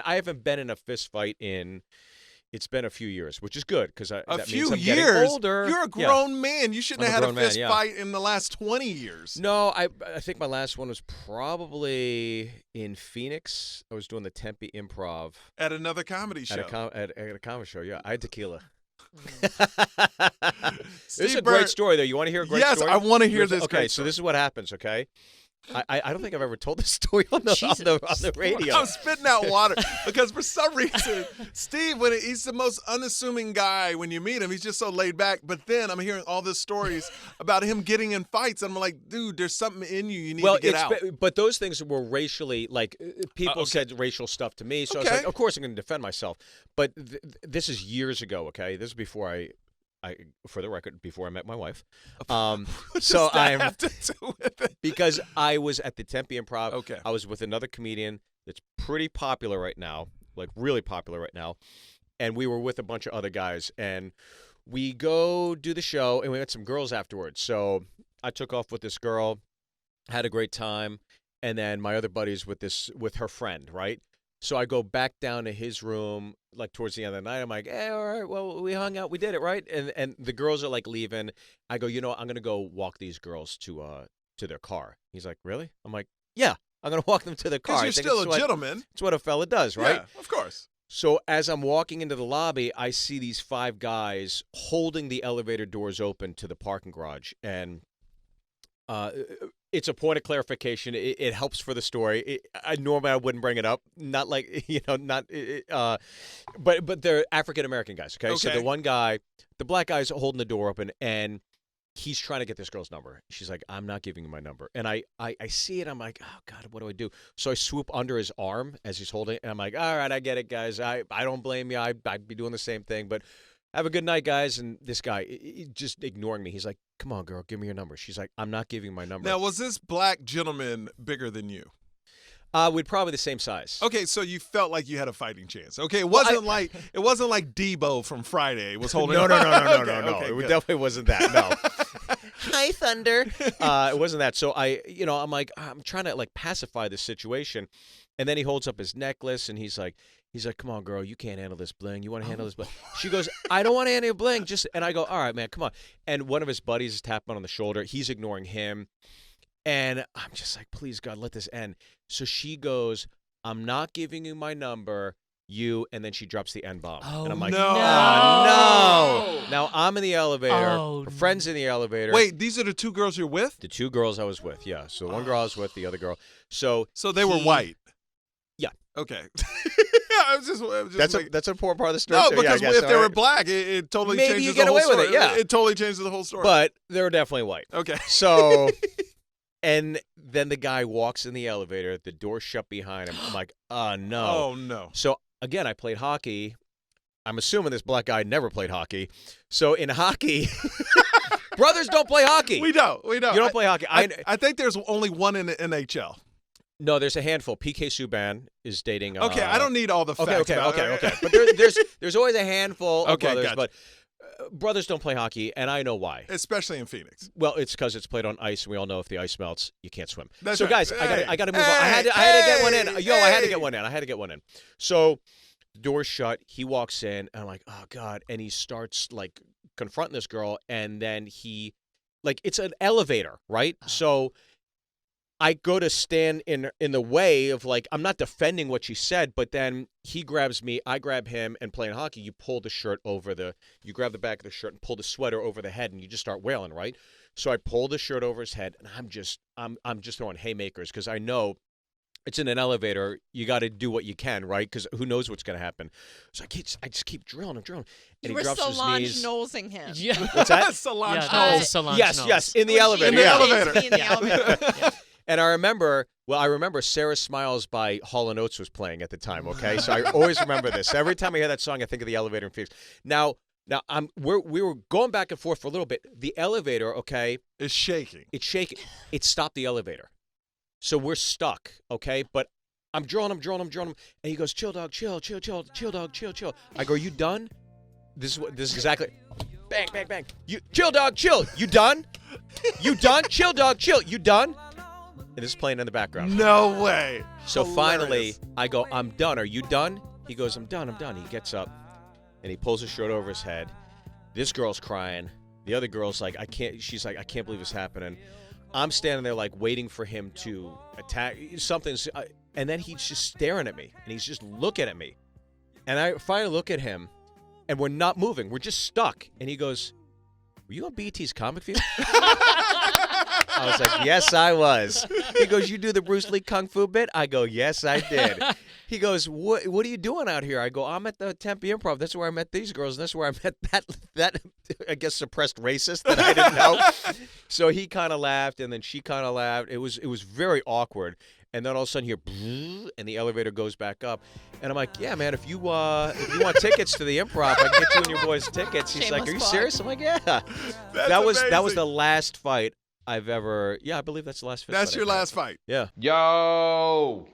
I haven't been in a fist fight it's been a few years, which is good because A that few means I'm years? getting older. You're a Yeah. grown man. You shouldn't I'm a have had a grown man, fist yeah. fight in the last 20 years. No, I think my last one was probably in Phoenix. I was doing the Tempe Improv At another comedy show. at a comedy show. Yeah, I had tequila. Steve This is a Byrne- great story, though. You want to hear a great Yes, story? I want to hear this Okay, great so story. this is what happens, okay? I don't think I've ever told this story on the radio. I'm spitting out water because for some reason, Steve, he's the most unassuming guy when you meet him. He's just so laid back. But then I'm hearing all these stories about him getting in fights. And I'm like, dude, there's something in you. You need to get out. But those things were racially, like, people okay. said racial stuff to me. So I Okay. was like, of course I'm going to defend myself. But this is years ago, okay? This is before I for the record, before I met my wife. What So does that I'm have to do with it? because I was at the Tempe Improv. Okay. I was with another comedian that's pretty popular right now, like really popular right now. And we were with a bunch of other guys. And we go do the show, and we met some girls afterwards. So I took off with this girl, had a great time. And then my other buddies with her friend, right? So I go back down to his room, like towards the end of the night. I'm like, hey, all right, well, we hung out, we did it, right? And the girls are like leaving. I go, I'm gonna go walk these girls to their car. He's like, really? I'm like, yeah, I'm gonna walk them to their car. Because you're still a gentleman. It's what a fella does, right? Yeah, of course. So as I'm walking into the lobby, I see these 5 guys holding the elevator doors open to the parking garage, and it's a point of clarification. It helps for the story. Normally I wouldn't bring it up. Not like but they're African American guys. Okay, so Okay. the one guy, the black guy's holding the door open, and he's trying to get this girl's number. She's like, I'm not giving you my number. And I see it. I'm like, oh God, what do I do? So I swoop under his arm as he's holding it, and I'm like, all right, I get it, guys. I don't blame you. I'd be doing the same thing, but. Have a good night, guys. And this guy just ignoring me. He's like, come on, girl, give me your number. She's like, I'm not giving my number. Now, was this black gentleman bigger than you? We're probably the same size. Okay, so you felt like you had a fighting chance. Okay, it wasn't like Debo from Friday was holding. No. Okay, It good. definitely wasn't that. No. Hi, Thunder. It wasn't that. So I'm like, I'm trying to like pacify this situation, and then he holds up his necklace, and he's like, come on, girl, you can't handle this bling. You want to handle this bling? She goes, I don't want to handle bling. And I go, all right, man, come on. And one of his buddies is tapping on the shoulder. He's ignoring him. And I'm just like, please, God, let this end. So she goes, I'm not giving you my number, and then she drops the N-bomb. And I'm like, no. no. Now I'm in the elevator. Oh, Her friend's in the elevator. Wait, these are the 2 girls you're with? The 2 girls I was with, yeah. So one girl I was with, the other girl. So they were white. Yeah. Okay. I was just That's an important part of the story. no, too. because Yeah, I guess, if they all were right. black, it totally Maybe changes you get the whole away with story. it, yeah. It totally changes the whole story. But they were definitely white. okay. So, and then the guy walks in the elevator, the door shut behind him. I'm like, oh, no. Oh no. So, again, I played hockey. I'm assuming this black guy never played hockey. So, in hockey, brothers don't play hockey. We don't. You don't play hockey. I think there's only one in the NHL. No, there's a handful. PK Subban is dating. Okay, I don't need all the facts. Okay. But there's always a handful of Okay, brothers, gotcha. but brothers don't play hockey, and I know why. Especially in Phoenix. Well, it's because it's played on ice, and we all know if the ice melts, you can't swim. That's so, right. guys, Hey, I got to move on. hey, I had to get one in. hey, I had to hey. get one in. I had to get one in. So, the door's shut. He walks in, and I'm like, oh God, and he starts like confronting this girl, and then it's an elevator, right? So. I go to stand in the way of like, I'm not defending what she said, but then he grabs me, I grab him, and playing hockey, you pull the shirt you grab the back of the shirt and pull the sweater over the head, and you just start wailing, right? So I pull the shirt over his head, and I'm just throwing haymakers because I know it's in an elevator. You got to do what you can, right? Because who knows what's going to happen. So I just keep drilling him. And You he were drops to his Solange knees. Knowlesing him. Yeah. What's that? Solange Yeah, Knowles. that was Solange Knowles. Yes, in the When she elevator. In the yeah. elevator. engaged me in the elevator. And I remember Sarah Smiles by Hall & Oates was playing at the time, okay? So I always remember this. Every time I hear that song, I think of the elevator in Phoenix. Now we were going back and forth for a little bit. The elevator, okay, It's shaking. it's shaking. It stopped the elevator. So we're stuck, okay? But I'm drawing him. And he goes, chill, dog, chill, dog, chill. I go, are you done? This is exactly. Bang, bang, bang. You chill, dog, chill. You done? You done? Chill, dog, chill. You done? And this is playing in the background. No way. So finally, Hilarious. I go, I'm done. Are you done? He goes, I'm done. He gets up and he pulls his shirt over his head. This girl's crying. The other girl's like, she's like, I can't believe it's happening. I'm standing there like waiting for him to attack something. And then he's just staring at me and he's just looking at me. And I finally look at him and we're not moving. We're just stuck. And he goes, were you on BET's Comic View? I was like, yes, I was. He goes, you do the Bruce Lee Kung Fu bit? I go, yes, I did. He goes, what are you doing out here? I go, I'm at the Tempe Improv. That's where I met these girls. And that's where I met that I guess, suppressed racist that I didn't know. So he kind of laughed, and then she kind of laughed. It was very awkward. And then all of a sudden, and the elevator goes back up. And I'm like, yeah, man, if you want tickets to the Improv, I can get you and your boys tickets. He's like, are you serious? I'm like, yeah. That was amazing. the last fight I've ever. Yeah, I believe that's the last fight. That's your I've had. last fight. Yeah. Yo.